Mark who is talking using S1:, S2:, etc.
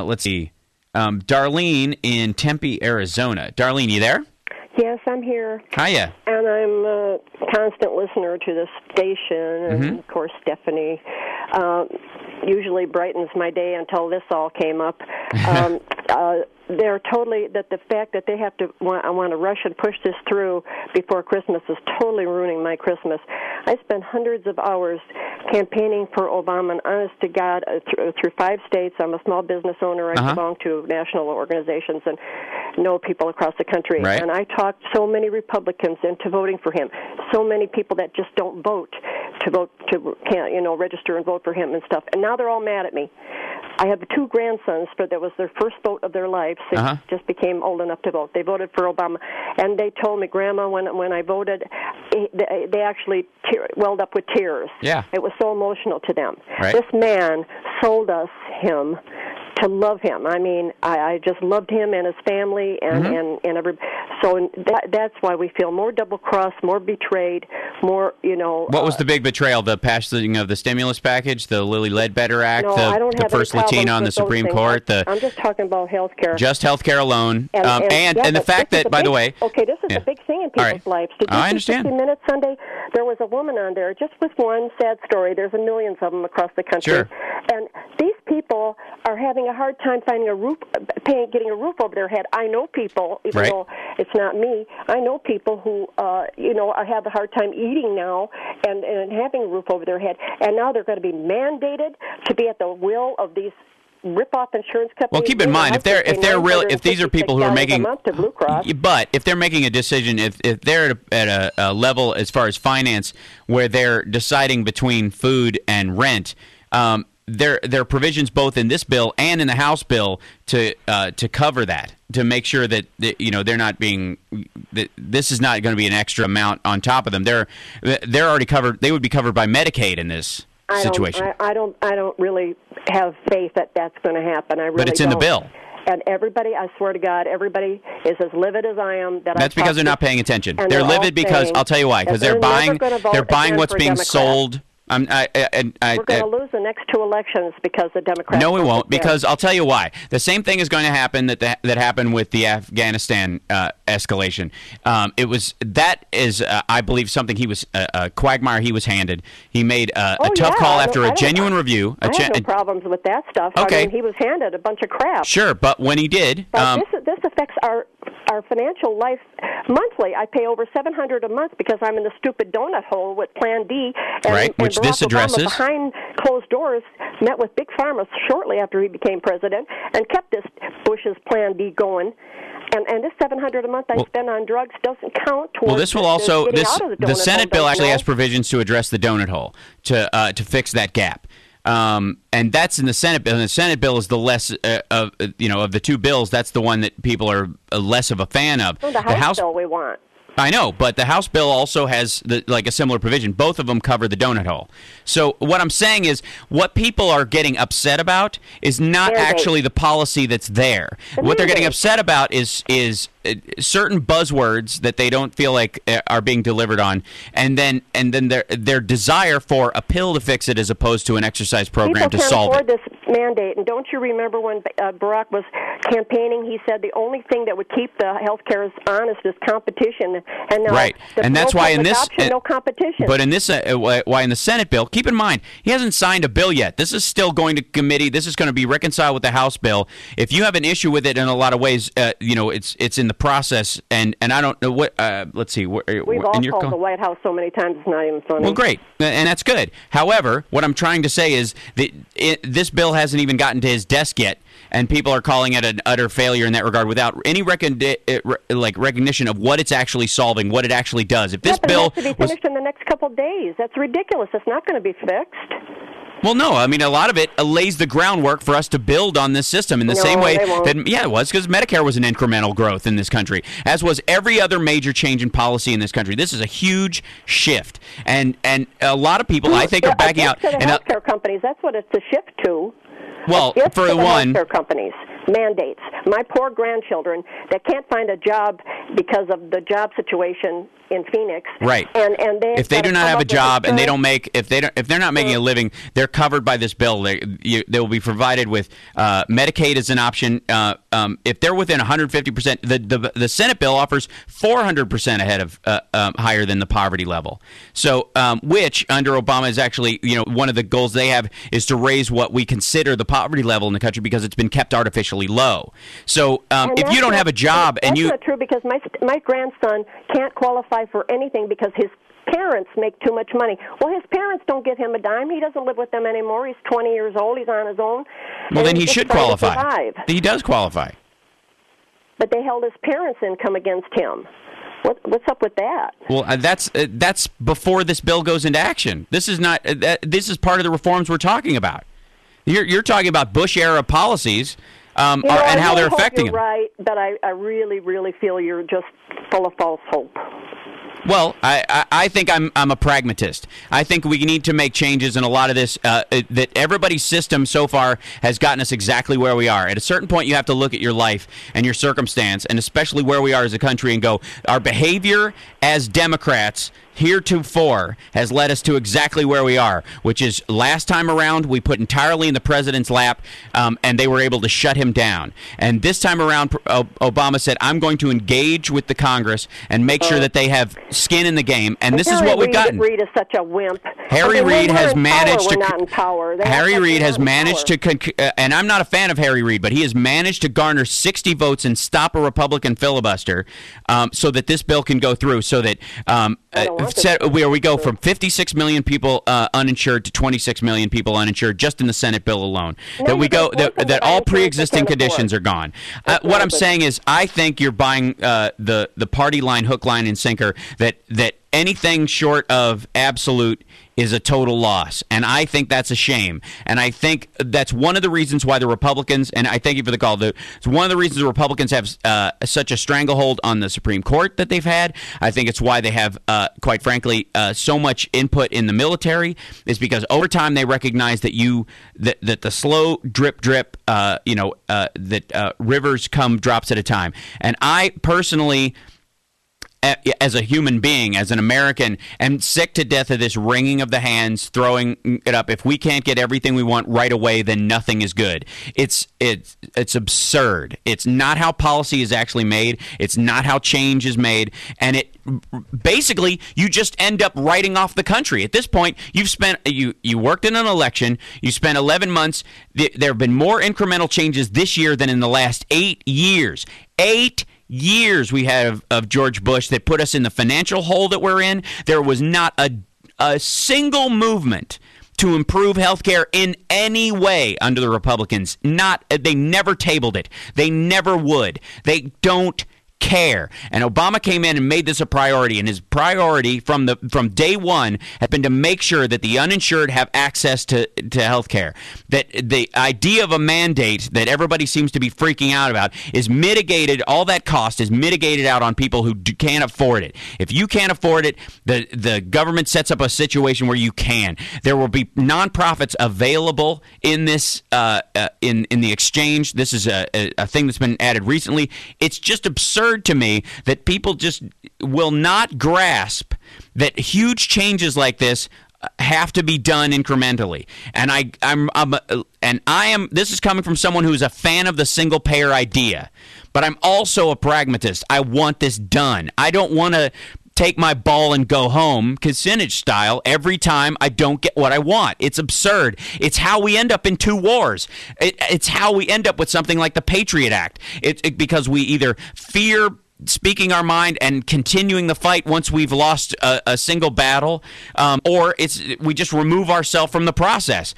S1: let's see, Darlene in Tempe, Arizona. Darlene, you there?
S2: Yes, I'm here.
S1: Hiya.
S2: And I'm a constant listener to this station, and, of course, Stephanie usually brightens my day until this all came up. They're totally, that the fact that they have to want to rush and push this through before Christmas is totally ruining my Christmas. I spent hundreds of hours campaigning for Obama, and honest to God, through 5 states. I'm a small business owner. I belong to national organizations and know people across the country.
S1: Right.
S2: And I talked so many Republicans into voting for him. So many people that just don't vote to register and vote for him and stuff. And now they're all mad at me. I have 2 grandsons, but that was their first vote of their lives. They just became old enough to vote. They voted for Obama. And they told me, Grandma, when I voted, they actually welled up with tears. Yeah. It was so emotional to them. Right. This man sold us him to love him. I mean, I just loved him and his family and every. So that's why we feel more double-crossed, more betrayed, more,
S1: What was the big betrayal? The passing of the stimulus package, the Lilly Ledbetter Act, the first Latina on the Supreme Court?
S2: I'm just talking about health care.
S1: Just health care alone. And the fact that, by the way...
S2: Okay, this is a big thing in people's lives. Did you
S1: I understand.
S2: 60 Minutes Sunday? There was a woman on there, just with one sad story. There's millions of them across the country. Sure. And these people are having a hard time finding getting a roof over their head. I know people, even though it's not me, I know people who, have a hard time eating now and having a roof over their head. And now they're going to be mandated to be at the will of these rip-off insurance companies. Well,
S1: keep in mind, if these are people who are making, but if they're making a decision, if they're at a level as far as finance where they're deciding between food and rent, there are provisions both in this bill and in the House bill to cover that, to make sure that they're not being that this is not going to be an extra amount on top of them. They're already covered. They would be covered by Medicaid in this situation.
S2: I don't really have faith that that's going to happen. I really
S1: But it's in the bill.
S2: And everybody, I swear to God, everybody is as livid as I am.
S1: That's because they're not paying attention. They're livid because I'll tell you why. Because they're buying what's being sold.
S2: We're going to lose the next 2 elections because the Democrats.
S1: No, we won't. Because I'll tell you why. The same thing is going to happen that happened with the Afghanistan escalation. That is, I believe, something he was a quagmire he was handed. He made a tough call after a genuine review.
S2: I have no problems with that stuff.
S1: Okay.
S2: I mean, he was handed a bunch of crap.
S1: Sure, but when he did,
S2: this affects our financial life monthly. I pay over $700 a month because I'm in the stupid donut hole with Plan D.
S1: Which
S2: Barack
S1: this addresses.
S2: Obama, behind closed doors, met with Big Pharma shortly after he became president and kept this Bush's Plan D going. And this $700 a month I spend on drugs doesn't count towards.
S1: This will also the Senate bill actually has provisions to address the donut hole to fix that gap. And that's in the Senate bill. And the Senate bill is the less of the 2 bills. That's the one that people are less of a fan of.
S2: Well, the House bill we want.
S1: I know, but the House bill also has a similar provision. Both of them cover the donut hole. So what I'm saying is what people are getting upset about is not actually the policy that's there. What they're getting upset about is certain buzzwords that they don't feel like are being delivered on, and then their desire for a pill to fix it as opposed to an exercise program to solve it.
S2: People can't afford this mandate, and don't you remember when Barack was campaigning, he said the only thing that would keep the health care honest is competition, and now
S1: and that's why in this
S2: no competition.
S1: But in this why in the Senate bill, keep in mind he hasn't signed a bill yet. This is still going to committee. This is going to be reconciled with the House bill. If you have an issue with it in a lot of ways, it's in the process, and I don't know what. Let's see.
S2: We've all called the White House so many times; it's not even funny.
S1: Well, great, and that's good. However, what I'm trying to say is that this bill hasn't even gotten to his desk yet, and people are calling it an utter failure in that regard without any recognition of what it's actually solving, what it actually does. If this bill
S2: it has to be finished in the next couple of days, that's ridiculous. It's not going to be fixed.
S1: Well, no. I mean, a lot of it lays the groundwork for us to build on this system in the same way that, it was, because Medicare was an incremental growth in this country, as was every other major change in policy in this country. This is a huge shift, and a lot lot of people, I think, are backing out.
S2: And healthcare companies, that's what it's a shift to.
S1: Well, for the one,
S2: healthcare companies mandates. My poor grandchildren that can't find a job because of the job situation in Phoenix.
S1: Right.
S2: And
S1: if they do not have a job and they don't make if they're not making a living, they're covered by this bill. They will be provided with Medicaid as an option. If they're within 150%, the Senate bill offers 400% ahead of higher than the poverty level. So, which under Obama is actually, one of the goals they have is to raise what we consider the poverty level in the country because it's been kept artificially low. So, if you don't have a job and
S2: that's not true, because my grandson can't qualify for anything because his parents make too much money. Well, his parents don't give him a dime. He doesn't live with them anymore. He's 20 years old. He's on his own.
S1: Well, then he should qualify. He does qualify.
S2: But they held his parents' income against him. What's up with that?
S1: Well, that's before this bill goes into action. This is not. This is part of the reforms we're talking about. You're talking about Bush-era policies and how they're affecting
S2: you're right, but I really, really feel you're just full of false hope.
S1: Well, I think I'm a pragmatist. I think we need to make changes in a lot of this, that everybody's system so far has gotten us exactly where we are. At a certain point, you have to look at your life and your circumstance, and especially where we are as a country, and go, our behavior as Democrats heretofore has led us to exactly where we are, which is last time around we put entirely in the president's lap, and they were able to shut him down. And this time around, Obama said, I'm going to engage with the Congress and make sure that they have skin in the game, and this is what we've gotten.
S2: Harry Reid is such a wimp.
S1: Harry Reid has managed to.
S2: We're not in power.
S1: Harry Reid has managed to, and I'm not a fan of Harry Reid, but he has managed to garner 60 votes and stop a Republican filibuster, so that this bill can go through. So that where we go from 56 million people uninsured to 26 million people uninsured just in the Senate bill alone. That all pre-existing conditions are gone. What I'm saying is, I think you're buying the party line, hook, line, and sinker. That anything short of absolute is a total loss, and I think that's a shame. And I think that's one of the reasons why the Republicans, and I thank you for the call, it's one of the reasons the Republicans have such a stranglehold on the Supreme Court that they've had. I think it's why they have, quite frankly, so much input in the military, is because over time they recognize that that the slow drip, that rivers come drops at a time. And I personally, as a human being, as an American, am sick to death of this wringing of the hands, throwing it up. If we can't get everything we want right away, then nothing is good. It's absurd. It's not how policy is actually made. It's not how change is made. And it basically, you just end up writing off the country. At this point, you worked in an election. You spent 11 months. There have been more incremental changes this year than in the last 8 years. 8 years we had of George Bush that put us in the financial hole that we're in. There was not a single movement to improve health care in any way under the Republicans. They never tabled it. They never would. They don't care. And Obama came in and made this a priority, and his priority from day one has been to make sure that the uninsured have access to health care. That the idea of a mandate that everybody seems to be freaking out about is mitigated, all that cost is mitigated out on people who can't afford it. If you can't afford it, the government sets up a situation where you can. There will be nonprofits available in this in the exchange. This is a thing that's been added recently. It's just absurd to me that people just will not grasp that huge changes like this have to be done incrementally. And this is coming from someone who's a fan of the single payer idea, but I'm also a pragmatist. I want this done. I don't want to take my ball and go home, Kucinich style, every time I don't get what I want. It's absurd. It's how we end up in 2 wars. It's how we end up with something like the Patriot Act. Because we either fear speaking our mind and continuing the fight once we've lost a single battle, or we just remove ourselves from the process.